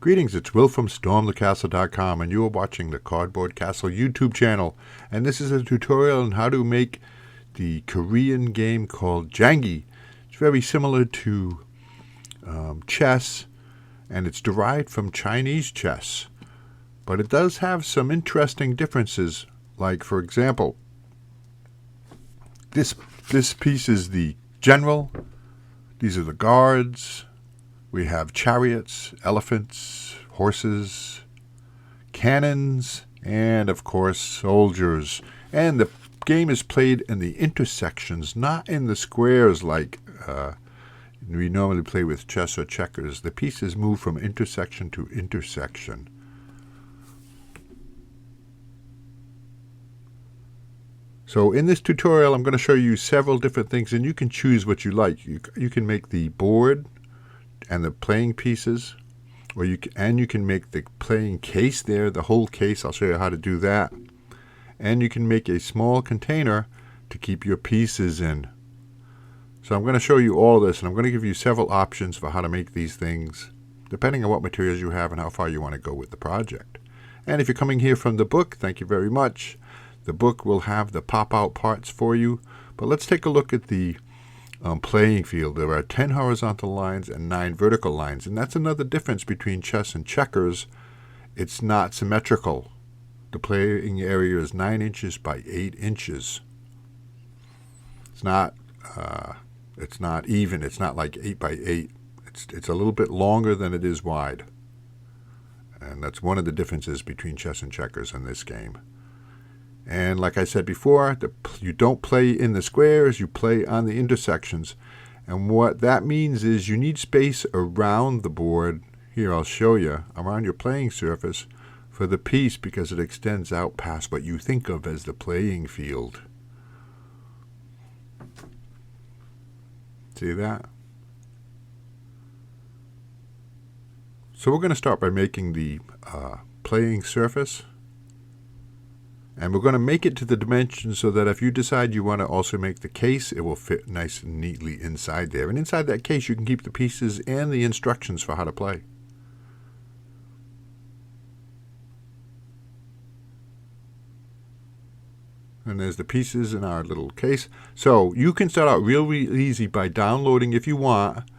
Greetings, it's Will from StormTheCastle.com, and you are watching the Cardboard Castle YouTube channel. And this is a tutorial on how to make the Korean game called Janggi. It's very similar to chess, and it's derived from Chinese chess. But it does have some interesting differences. Like, for example, this piece is the general. These are the guards. We have chariots, elephants, horses, cannons, and of course soldiers. And the game is played in the intersections, not in the squares like we normally play with chess or checkers. The pieces move from intersection to intersection. So in this tutorial, I'm going to show you several different things, and you can choose what you like. You can make the board and the playing pieces, or you can make the playing case there, the whole case. I'll show you how to do that. And you can make a small container to keep your pieces in. So I'm going to show you all this, and I'm going to give you several options for how to make these things, depending on what materials you have and how far you want to go with the project. And if you're coming here from the book, thank you very much. The book will have the pop-out parts for you. But let's take a look at the playing field. There are 10 horizontal lines and 9 vertical lines, and that's another difference between chess and checkers. It's not symmetrical. The playing area is 9 inches by 8 inches. It's not even. It's not like 8 by 8. It's a little bit longer than it is wide, and that's one of the differences between chess and checkers in this game. And like I said before, you don't play in the squares, you play on the intersections. And what that means is you need space around the board. Here, I'll show you, around your playing surface for the piece, because it extends out past what you think of as the playing field. See that? So we're going to start by making the playing surface. And we're going to make it to the dimensions so that if you decide you want to also make the case, it will fit nice and neatly inside there. And inside that case, you can keep the pieces and the instructions for how to play. And there's the pieces in our little case. So you can start out real easy by downloading, if you want,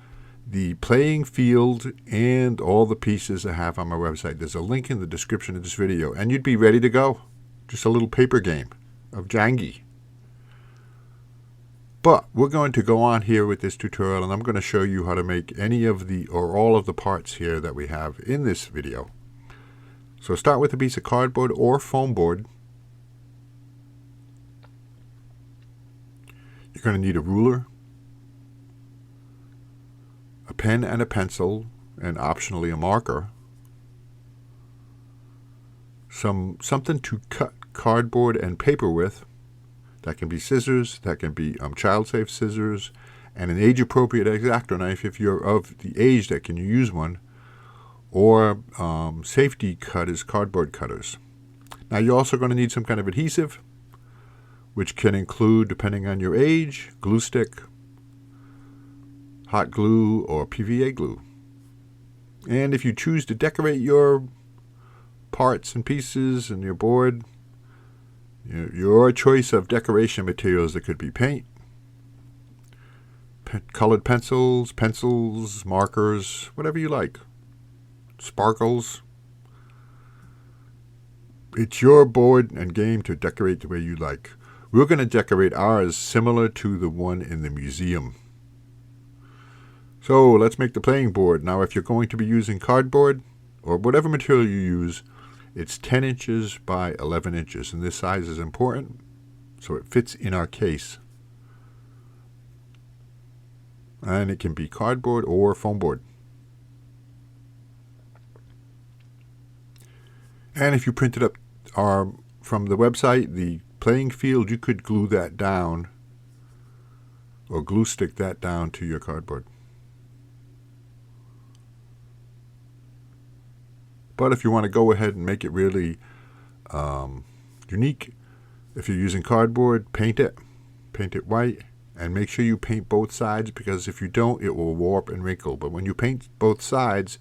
the playing field and all the pieces I have on my website. There's a link in the description of this video, and you'd be ready to go. Just a little paper game of Janggi. But we're going to go on here with this tutorial, and I'm going to show you how to make any of the or all of the parts here that we have in this video. So start with a piece of cardboard or foam board. You're going to need a ruler, a pen and a pencil, and optionally a marker. Something to cut cardboard and paper with. That can be scissors, that can be child-safe scissors, and an age-appropriate X-Acto knife if you're of the age that can use one, or safety cutters, cardboard cutters. Now you're also going to need some kind of adhesive, which can include, depending on your age, glue stick, hot glue, or PVA glue. And if you choose to decorate your parts and pieces and your board, your choice of decoration materials, that could be paint, colored pencils, markers, whatever you like, sparkles. It's your board and game to decorate the way you like. We're going to decorate ours similar to the one in the museum. So let's make the playing board. Now if you're going to be using cardboard or whatever material you use, it's 10 inches by 11 inches, and this size is important, so it fits in our case. And it can be cardboard or foam board. And if you printed up from the website, the playing field, you could glue that down or glue stick that down to your cardboard. But if you want to go ahead and make it really unique, if you're using cardboard, paint it white, and make sure you paint both sides, because if you don't, it will warp and wrinkle. But when you paint both sides,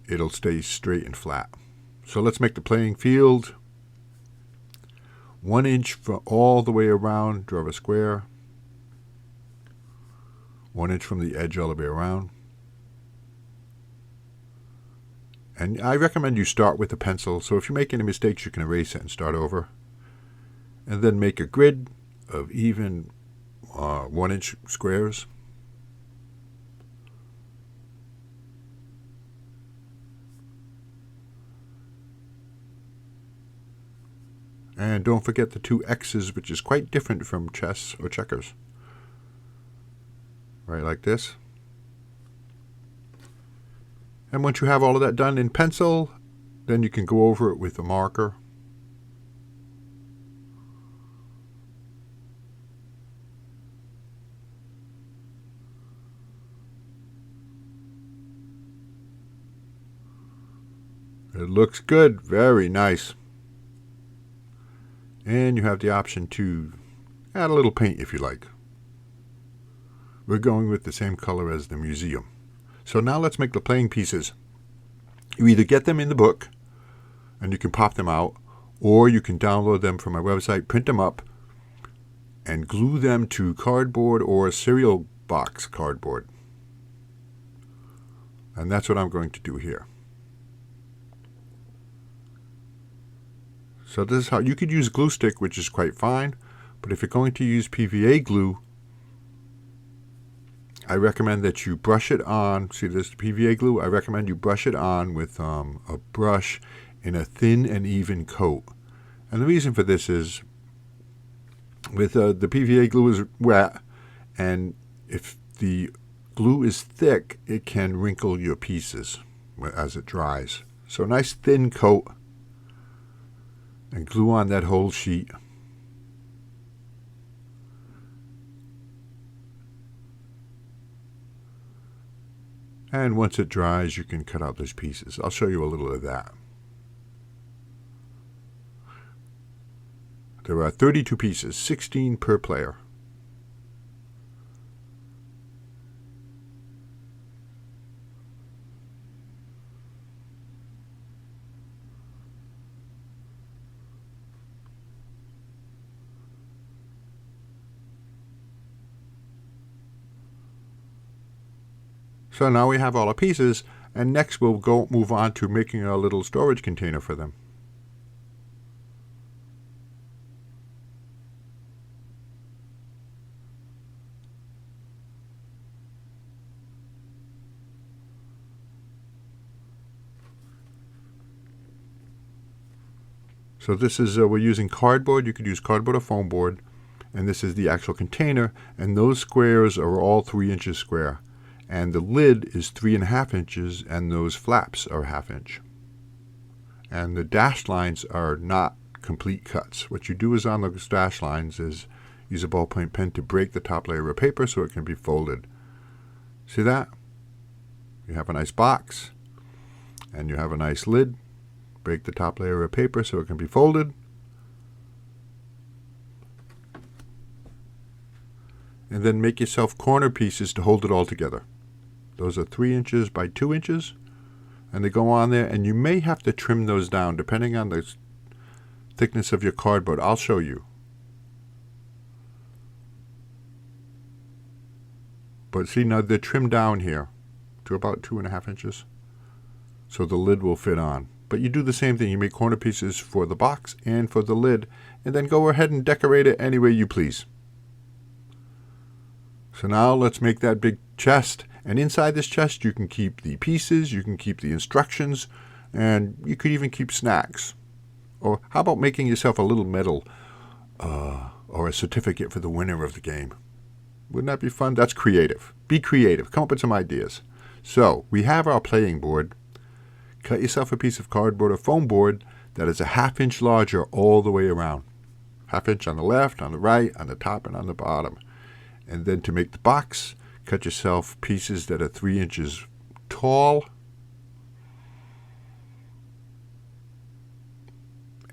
it'll stay straight and flat. So let's make the playing field 1 inch for all the way around. Draw a square. 1 inch from the edge all the way around. And I recommend you start with a pencil, so if you make any mistakes you can erase it and start over. And then make a grid of even 1 inch squares. And don't forget the 2 X's, which is quite different from chess or checkers. Right, like this. And once you have all of that done in pencil, then you can go over it with a marker. It looks good, very nice. And you have the option to add a little paint if you like. We're going with the same color as the museum. So now let's make the playing pieces. You either get them in the book, and you can pop them out, or you can download them from my website, print them up, and glue them to cardboard or cereal box cardboard. And that's what I'm going to do here. So this is how you could use glue stick, which is quite fine, but if you're going to use PVA glue, I recommend that you brush it on. See this PVA glue? I recommend you brush it on with a brush in a thin and even coat. And the reason for this is with the PVA glue is wet, and if the glue is thick, it can wrinkle your pieces as it dries. So a nice thin coat, and glue on that whole sheet. And once it dries, you can cut out those pieces. I'll show you a little of that. There are 32 pieces, 16 per player. So now we have all our pieces, and next we'll move on to making a little storage container for them. So this is, we're using cardboard. You could use cardboard or foam board, and this is the actual container, and those squares are all 3 inches square. And the lid is 3.5 inches, and those flaps are 1/2 inch. And the dashed lines are not complete cuts. What you do is on those dashed lines is use a ballpoint pen to break the top layer of paper so it can be folded. See that? You have a nice box, and you have a nice lid. Break the top layer of paper so it can be folded. And then make yourself corner pieces to hold it all together. Those are 3 inches by 2 inches, and they go on there, and you may have to trim those down depending on the thickness of your cardboard. I'll show you. But see, now they're trimmed down here to about 2.5 inches, so the lid will fit on. But you do the same thing. You make corner pieces for the box and for the lid, and then go ahead and decorate it any way you please. So now let's make that big chest. And inside this chest you can keep the pieces, you can keep the instructions, and you could even keep snacks. Or how about making yourself a little medal or a certificate for the winner of the game? Wouldn't that be fun? That's creative. Be creative. Come up with some ideas. So we have our playing board. Cut yourself a piece of cardboard or foam board that is 1/2 inch larger all the way around. 1/2 inch on the left, on the right, on the top, and on the bottom. And then to make the box, cut yourself pieces that are 3 inches tall,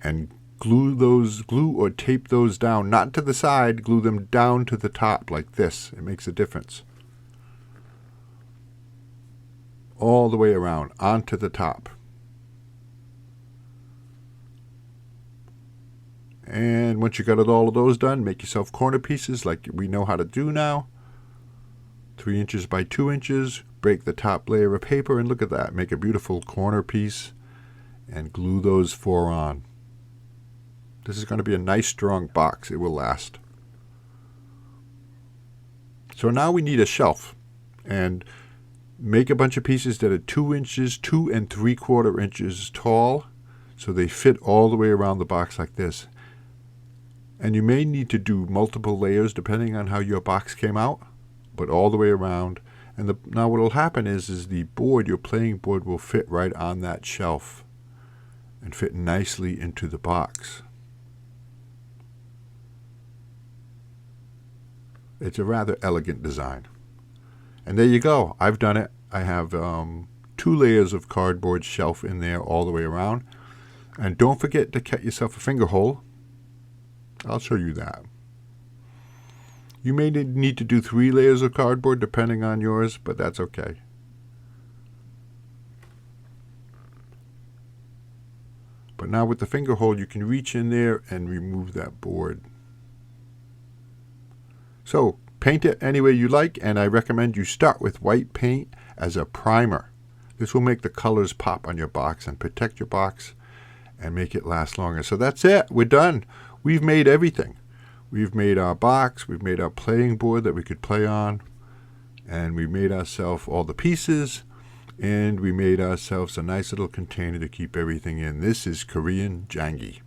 and glue or tape those down, not to the side, glue them down to the top like this. It makes a difference. all the way around onto the top. And once you got all of those done, make yourself corner pieces like we know how to do now. 3 inches by 2 inches. Break the top layer of paper and look at that. Make a beautiful corner piece and glue those 4 on. This is going to be a nice strong box. It will last. So now we need a shelf. And make a bunch of pieces that are 2 inches, 2 3/4 inches tall. So they fit all the way around the box like this. And you may need to do multiple layers depending on how your box came out, but all the way around. And now what will happen is the board, your playing board, will fit right on that shelf and fit nicely into the box. It's a rather elegant design. And there you go. I've done it. I have 2 layers of cardboard shelf in there all the way around. And don't forget to cut yourself a finger hole. I'll show you that. You may need to do 3 layers of cardboard depending on yours, but that's okay. But now with the finger hole, you can reach in there and remove that board. So paint it any way you like, and I recommend you start with white paint as a primer. This will make the colors pop on your box and protect your box and make it last longer. So that's it. We're done. We've made everything. We've made our box, we've made our playing board that we could play on, and we made ourselves all the pieces, and we made ourselves a nice little container to keep everything in. This is Korean Janggi.